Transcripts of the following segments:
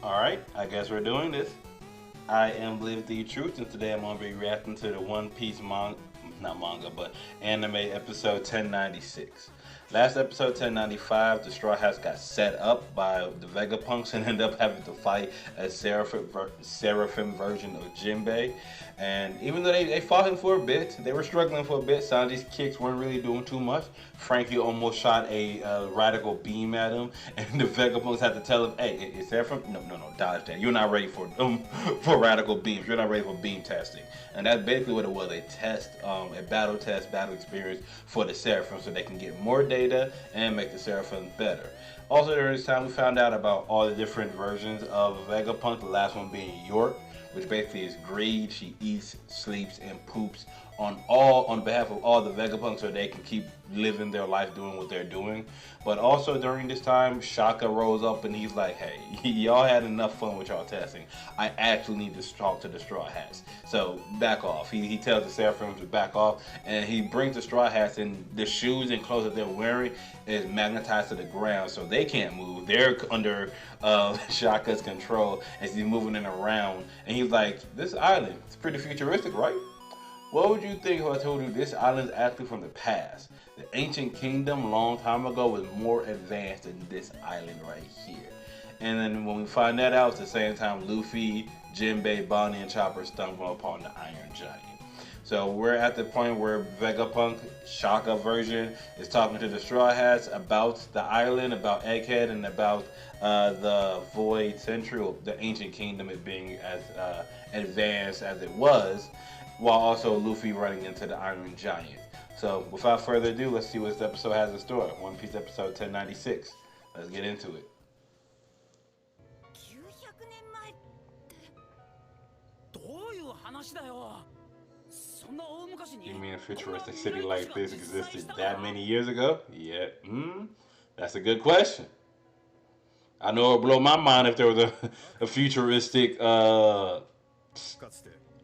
Alright, I guess we're doing this. I am Live the Truth, and today I'm going to be reacting to the One Piece not manga, but anime episode 1096. Last episode 1095, the Straw Hats got set up by the Vegapunks and ended up having to fight a seraphim version of Jinbei. And even though they fought him for a bit, they were struggling for a bit. Sanji's kicks weren't really doing too much. Frankie almost shot a radical beam at him, and the Vegapunks had to tell him, "Hey, is Seraphim? No, dodge that. You're not ready for for radical beams. You're not ready for beam testing." And that's basically what it was. A test, a battle test, battle experience for the Seraphim, so they can get more data and make the Seraphim better. Also during this time, we found out about all the different versions of Vegapunk. The last one being York, which basically is greed. She eats, sleeps, and poops on behalf of all the Vegapunks so they can keep living their life doing what they're doing. But also during this time, Shaka rolls up and he's like, "Hey, y'all had enough fun with y'all testing. I actually need to talk to the Straw Hats. So back off." He tells the Seraphim to back off, and he brings the Straw Hats, and the shoes and clothes that they're wearing is magnetized to the ground so they can't move. They're under Shaka's control as he's moving it around. And he's like, "This island, it's pretty futuristic, right? What would you think if I told you this island is actually from the past? The ancient kingdom a long time ago was more advanced than this island right here." And then when we find that out, it's the same time Luffy, Jinbei, Bonney, and Chopper stumble upon the Iron Giant. So we're at the point where Vegapunk, Shaka version, is talking to the Straw Hats about the island, about Egghead, and about the Void Central, the ancient kingdom, it being as advanced as it was, while also Luffy running into the Iron Giant. So without further ado, let's see what this episode has in store. One Piece episode 1096. Let's get into it. You mean a futuristic city like this existed that many years ago? Yeah. That's a good question. I know it would blow my mind if there was a futuristic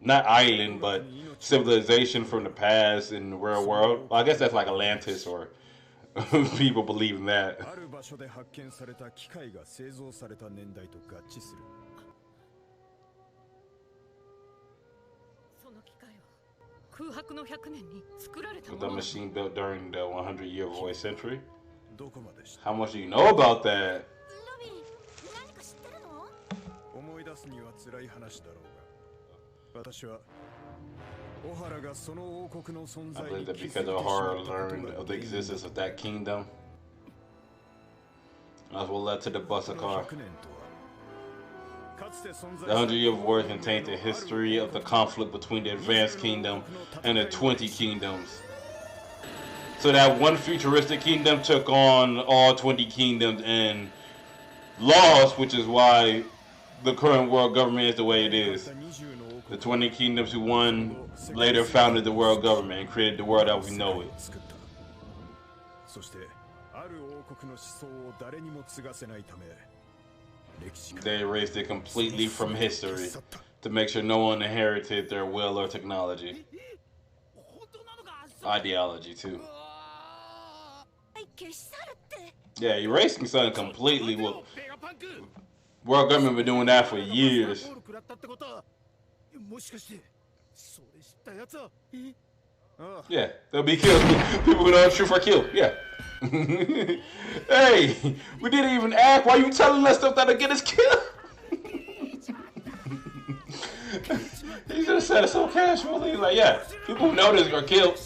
not island, but civilization from the past in the real world. Well, I guess that's like Atlantis, or people believe in that. With a machine built during the 100-year Void Century. How much do you know about that? I believe that because Ohara learned of the existence of that kingdom, that's what led to the Busakar. The 100-year war contained the history of the conflict between the Advanced Kingdom and the 20 Kingdoms. So that one futuristic kingdom took on all 20 kingdoms and lost, which is why the current world government is the way it is. The 20 kingdoms who won later founded the world government and created the world as we know it. They erased it completely from history to make sure no one inherited their will or technology. Ideology, too. Yeah, erasing something completely. Well, world government been doing that for years. Yeah, they'll be killed. People who know the truth are killed. Yeah. Hey, we didn't even act. Why you telling us stuff that'll get us killed? He just said it so casually. Like, yeah, people who know this are killed.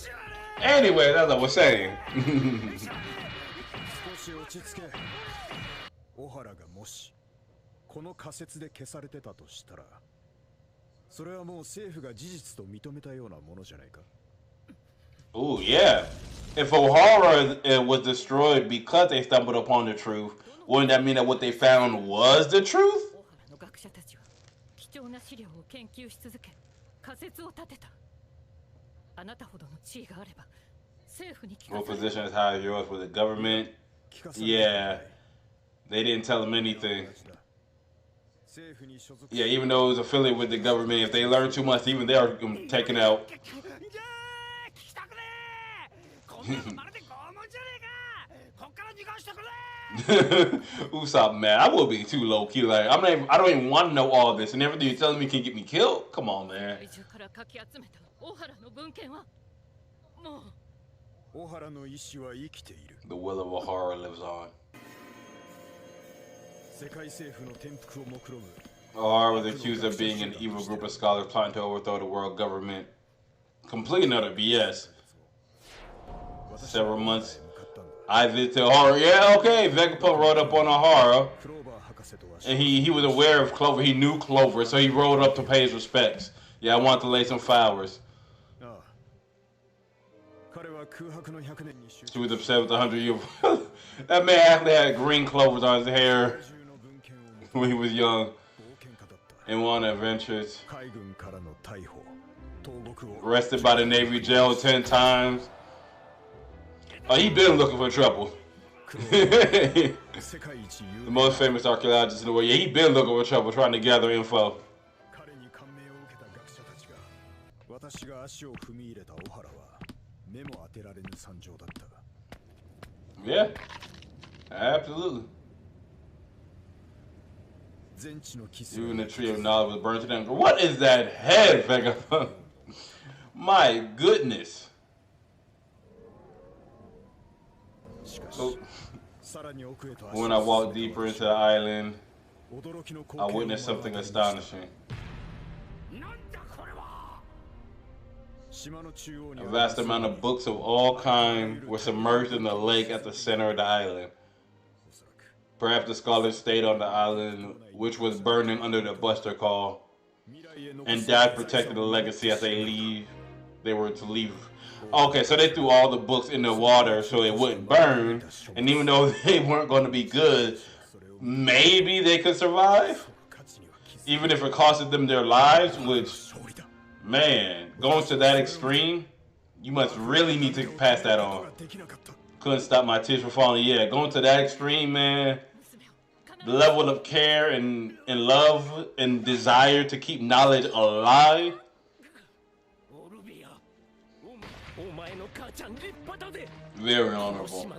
Anyway, that's what we're saying. Oh yeah. If Ohara was destroyed because they stumbled upon the truth, wouldn't that mean that what they found was the truth? What position is high as yours with the government? Yeah. They didn't tell him anything. Yeah, even though it was affiliated with the government, if they learn too much, even they are taken out. Usopp, man, I will be too low key. Like I don't even want to know all this, and everything you're telling me can get me killed. Come on, man. The will of Ohara lives on. Ohara was accused of being an evil group of scholars plotting to overthrow the world government. Complete another BS. Several months. I visited Ohara. Yeah, okay. Vegapunk rode up on Ohara. And he was aware of Clover. He knew Clover, so he rode up to pay his respects. Yeah, I want to lay some flowers. She was upset with the 100-year. That man actually had green clovers on his hair when he was young and went on adventures. Arrested by the Navy jail 10 times. Oh, he been looking for trouble. The most famous archaeologist in the world. Yeah, he been looking for trouble, trying to gather info. Yeah, absolutely. Even the tree of knowledge was burned to them. What is that head, Vegapunk? My goodness. So, when I walked deeper into the island, I witnessed something astonishing. A vast amount of books of all kinds were submerged in the lake at the center of the island. Perhaps the scholars stayed on the island, which was burning under the Buster Call, and died protecting the legacy as they were to leave. Okay, so they threw all the books in the water so it wouldn't burn, and even though they weren't going to be good, maybe they could survive, even if it costed them their lives, which, man, going to that extreme, you must really need to pass that on. Couldn't stop my tears from falling. Yeah, going to that extreme, man, the level of care and love and desire to keep knowledge alive. Very honorable.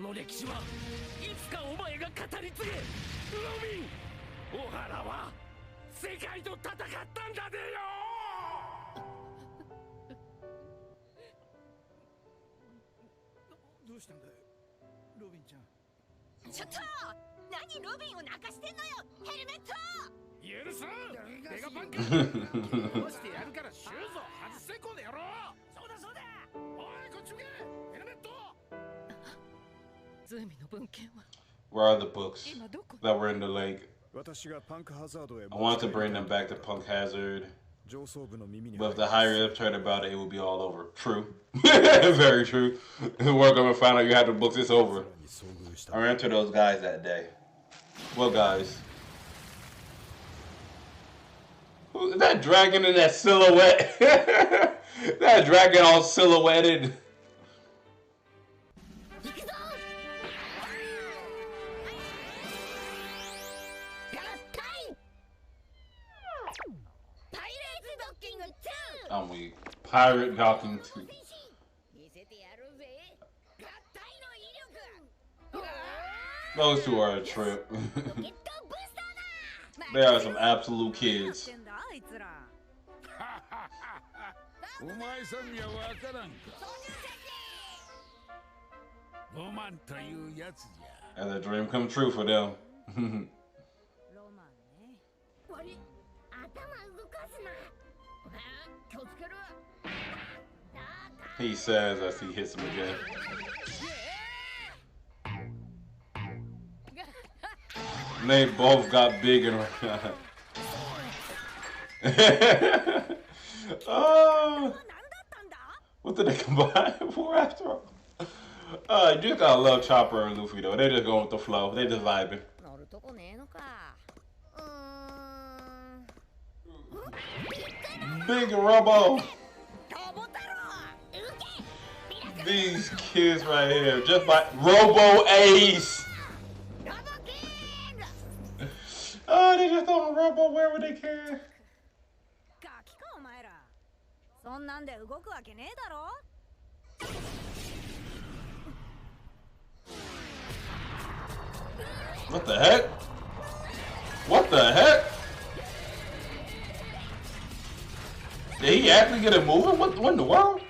Where are the books that were in the lake? I want to bring them back to Punk Hazard, but if the higher ups heard about it, it would be all over. True. Very true. We're going to find out you have the books, it's over. I ran into those guys that day. What guys? That dragon in that silhouette. That dragon all silhouetted. I'm weak. Pirate Docking 2. Those two are a trip. They are some absolute kids. And a dream come true for them. He says as he hits him again. And they both got big and oh, what did they combine for after all? You just gotta love Chopper and Luffy though. They just going with the flow. They just vibing. Big Robo. These kids right here, just by Robo Ace. Oh, they just don't Robo wherever they can. What the heck? What the heck? Did he actually get it moving? What in the world?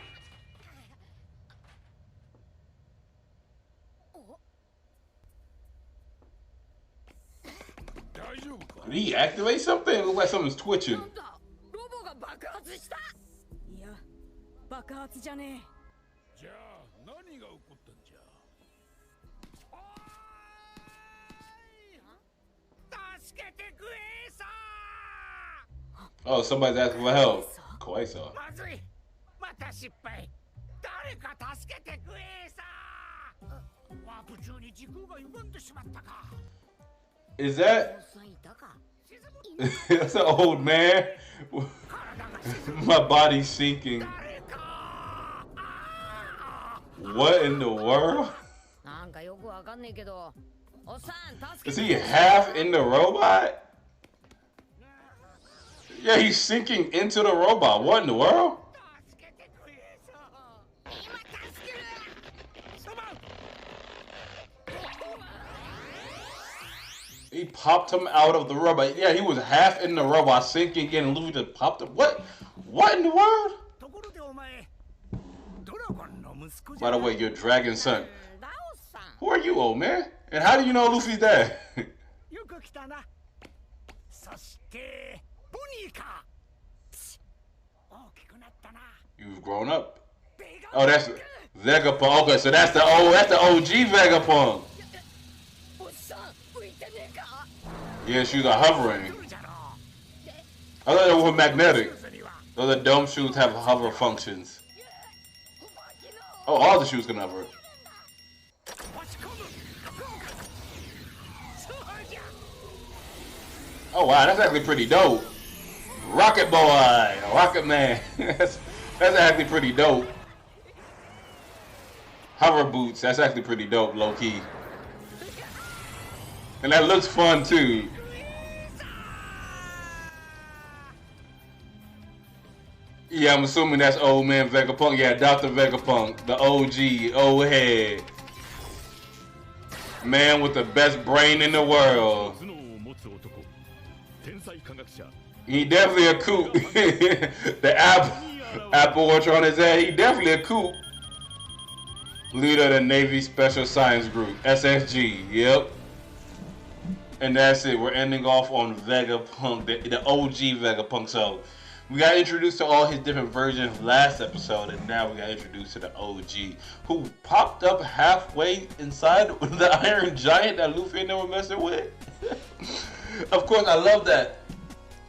Did he activate something? It looks like something's twitching. Oh, somebody's asking for help. Koiso. Is that? That's an old man. My body's sinking. What in the world? Is he half in the robot? Yeah, he's sinking into the robot. What in the world? He popped him out of the robot. Yeah, he was half in the robot, sinking in, and Luffy just popped him. What? What in the world? By the way, your dragon son. Who are you, old man? And how do you know Luffy's dad? You've grown up. Oh, that's Vegapunk. Okay, so that's the OG Vegapunk. Yeah, she was hovering. I thought they were magnetic. Those dome shoes have hover functions. Oh, all the shoes can hover. Oh wow, that's actually pretty dope. Rocket boy, Rocket man. that's actually pretty dope. Hover boots, that's actually pretty dope, low key. And that looks fun too. Yeah, I'm assuming that's old man Vegapunk. Yeah, Dr. Vegapunk, the OG, old head. Man with the best brain in the world. He definitely a kook. The Apple Watch on his head, he definitely a kook. Leader of the Navy Special Science Group, SSG, yep. And that's it, we're ending off on Vegapunk, the OG Vegapunk. So we got introduced to all his different versions last episode, and now we got introduced to the OG, who popped up halfway inside the Iron Giant that Luffy and they were messing with. Of course, I love that.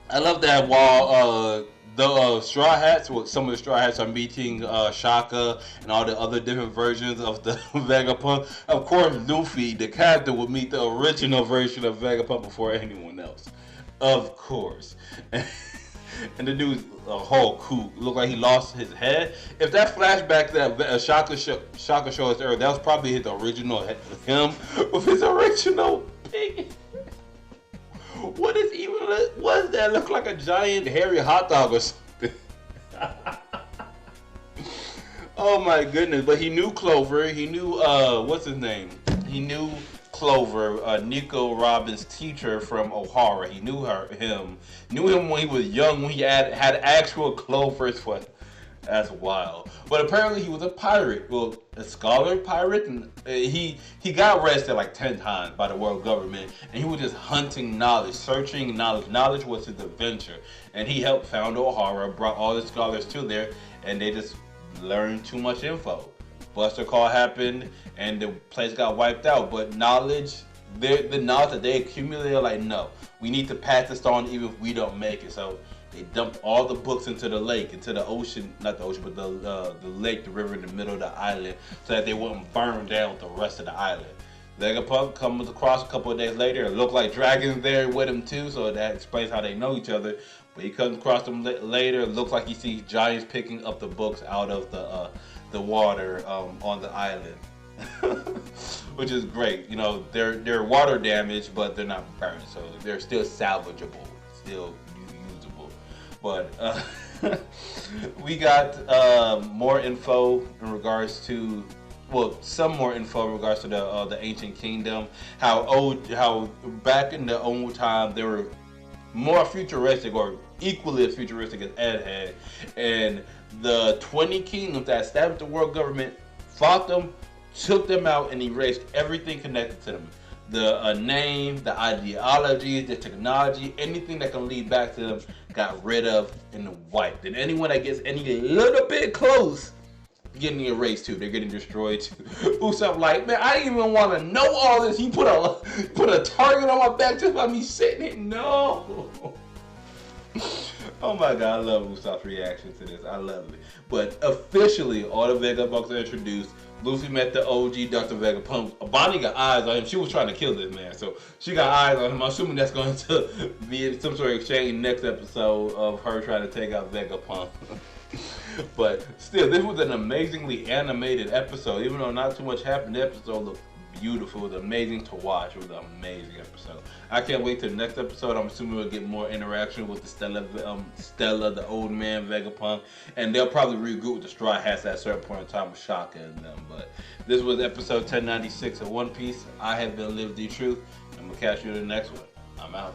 I love that while the Straw Hats, well, some of the Straw Hats are meeting Shaka and all the other different versions of the Vegapunk. Of course, Luffy, the character, would meet the original version of Vegapunk before anyone else. Of course. And the dude's a whole kook. Looked like he lost his head. If that flashback that Shaka showed us earlier, that was probably his original him with his original pig. What does that look like? A giant hairy hot dog or something? Oh my goodness! But he knew Clover. He knew what's his name? He knew Clover, Nico Robin's teacher from Ohara. He knew him. Knew him when he was young. When he had actual Clovers for. That's wild. But apparently he was a pirate. Well, a scholar pirate, and he got arrested like 10 times by the world government, and he was just hunting knowledge, searching knowledge. Knowledge was his adventure, and he helped found Ohara, brought all the scholars to there, and they just learned too much info. Buster Call happened, and the place got wiped out. But knowledge, the knowledge that they accumulated, like, no, we need to pass this on even if we don't make it. So they dumped all the books into the lake, into the ocean, not the ocean, but the lake, the river in the middle of the island, so that they wouldn't burn down with the rest of the island. Vegapunk comes across a couple of days later. It looked like dragons there with him too, so that explains how they know each other. But he comes across them later. It looks like he sees giants picking up the books out of the water on the island, which is great. You know, they're water damaged, but they're not burned, so they're still salvageable, still usable. But we got more info in regards to well, some more info in regards to the ancient kingdom. How back in the old time they were more futuristic or equally as futuristic as Ed had, and the 20 kingdoms that established the world government fought them, took them out, and erased everything connected to them. The name, the ideology, the technology, anything that can lead back to them got rid of and wiped. And anyone that gets any little bit close, getting erased too. They're getting destroyed too. Usopp like, man, I didn't even want to know all this. He put a target on my back just by me sitting it. No. Oh my god, I love Usopp's reaction to this. I love it. But officially, all the Vegapunk are introduced. Luffy met the OG Dr. Vegapunk. Bonnie got eyes on him. She was trying to kill this man, so she got eyes on him. I'm assuming that's going to be some sort of exchange next episode of her trying to take out Vegapunk. But still, this was an amazingly animated episode. Even though not too much happened, the episode looked beautiful. It was amazing to watch. It was an amazing episode. I can't wait till the next episode. I'm assuming we'll get more interaction with the Stella, the old man Vegapunk, and they'll probably regroup with the Straw Hats at a certain point in time with Shaka and them. But this was episode 1096 of One Piece. I have been Live the Truth, and we'll catch you in the next one. I'm out.